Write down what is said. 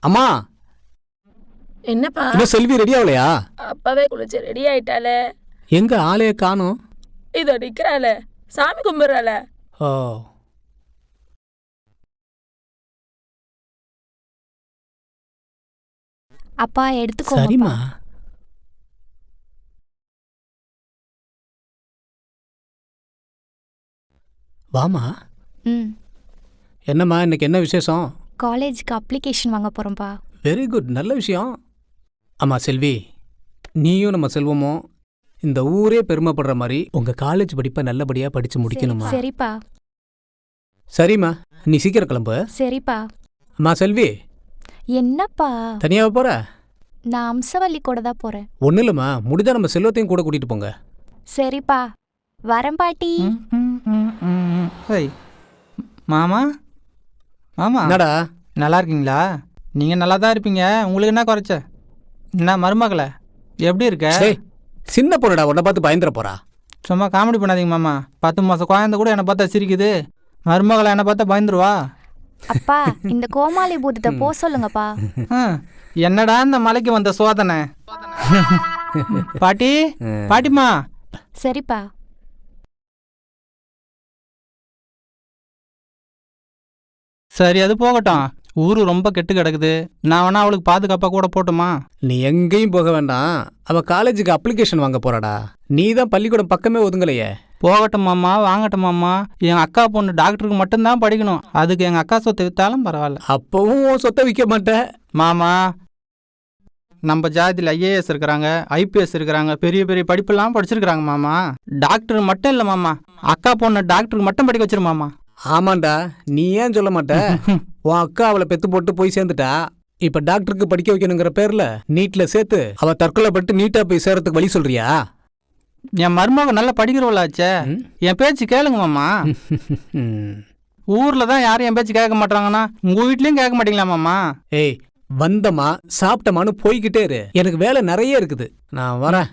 அம்மா, என்னப்பா? இன்னும் செல்வி ரெடி ஆகலையா? அப்பவே குளிச்சு ரெடி ஆயிட்டாளே. எங்க ஆளைய காணோம்? இதோ நிக்கிறாளே, சாமி கும்பிடுறாள. ஓ, அப்பா எடுத்துக்கோங்க. சரிம்மா. வாமா. ம். என்னம்மா, இன்னைக்கு என்ன விசேஷம்? காலேஜுக்கு அப்ளிகேஷன் வாங்க போறோம்ப்பா. வெரி குட், நல்ல விஷயம். ஆமா செல்வி, நீயும் நம்ம செல்வமும் இந்த ஊரே பெருமைப்படுற மாதிரி உங்க காலேஜ் படிப்பை நல்லபடியா படிச்சு முடிக்கணுமா? சரிப்பா. சரிம்மா, நீ சீக்கிரம் கிளம்பு. சரிப்பா. அம்மா செல்வி, என்னப்பா? தனியாவ போற? நான் அம்சவல்லி கூட தான் போறேன். ஒன்றும் இல்லைம்மா, முடிஞ்சா நம்ம செல்வத்தையும் கூட கூட்டிட்டு போங்க. சரிப்பா, வரேன் பாட்டி. ஹேய் மாமா, மாமா என்னடா? நல்லா இருக்கீங்களா? நீங்கள் நல்லா தான் இருப்பீங்க. உங்களுக்கு என்ன குறைச்ச? என்ன மருமகள எப்படி இருக்க? டேய், சின்ன பொண்ணுடா, உன்னை பார்த்து பயந்துட போறா. சும்மா காமெடி பண்ணாதீங்க மாமா. 10 மாதம் குழந்தை கூட என்னை பார்த்தா சிரிக்குது. மருமகளை என்னை பார்த்தா பயந்துருவா. அப்பா, இந்த கோமாளி பூதத்தை போ சொல்லுங்கப்பா. என்னடா இந்த மலைக்கு வந்த சோதனை? பாட்டி, பாட்டிமா. சரிப்பா. சரி, அது போகட்டும். ஊரு ரொம்ப கெட்டு கிடக்குது. நான் வேணா அவளுக்கு பாதுகாப்பாக கூட போட்டுமா? நீ எங்கேயும் போக வேண்டாம், அவ காலேஜுக்கு அப்ளிகேஷன் வாங்க போறாடா. நீ தான் பள்ளிக்கூடம் பக்கமே ஒதுங்கலையே. போகட்டும் மாமா, வாங்கட்டும் மாமா. என் அக்கா பொண்ணு டாக்டருக்கு மட்டும்தான் படிக்கணும். அதுக்கு எங்கள் அக்கா சொத்தை விற்றாலும் பரவாயில்ல. அப்பவும் உன் சொத்தை விற்க மாட்டேன் மாமா, நம்ம ஜாதியில் ஐஏஎஸ் இருக்கிறாங்க, ஐபிஎஸ் இருக்கிறாங்க, பெரிய பெரிய படிப்பெல்லாம் படிச்சிருக்கிறாங்க மாமா. டாக்டர் மட்டும் இல்லை மாமா, அக்கா பொண்ணு டாக்டருக்கு மட்டும் படிக்க வச்சிரு மாமா. ஆமாண்டா, நீ ஏன் சொல்ல மாட்ட? உன் அக்கா அவளை பெத்து போட்டு போய் சேர்ந்துட்டா. இப்ப டாக்டருக்கு படிக்க வைக்கணுங்கிற பேர்ல நீட்ல சேர்த்து அவ தற்கொலை பட்டு நீட்டா போய் சேரத்துக்கு வழி சொல்றியா? என் மருமக நல்லா படிக்கிறவளாச்சே. என் பேச்சு கேளுங்க மாமா. ஊர்ல தான் யாரும் என் பேச்சு கேட்க மாட்டாங்கன்னா உங்க வீட்லயும் கேட்க மாட்டீங்களா மாமா? ஏய், வந்தமா சாப்பிட்டமான்னு போய்கிட்டே இரு, எனக்கு வேலை நிறைய இருக்குது, நான் வரேன்.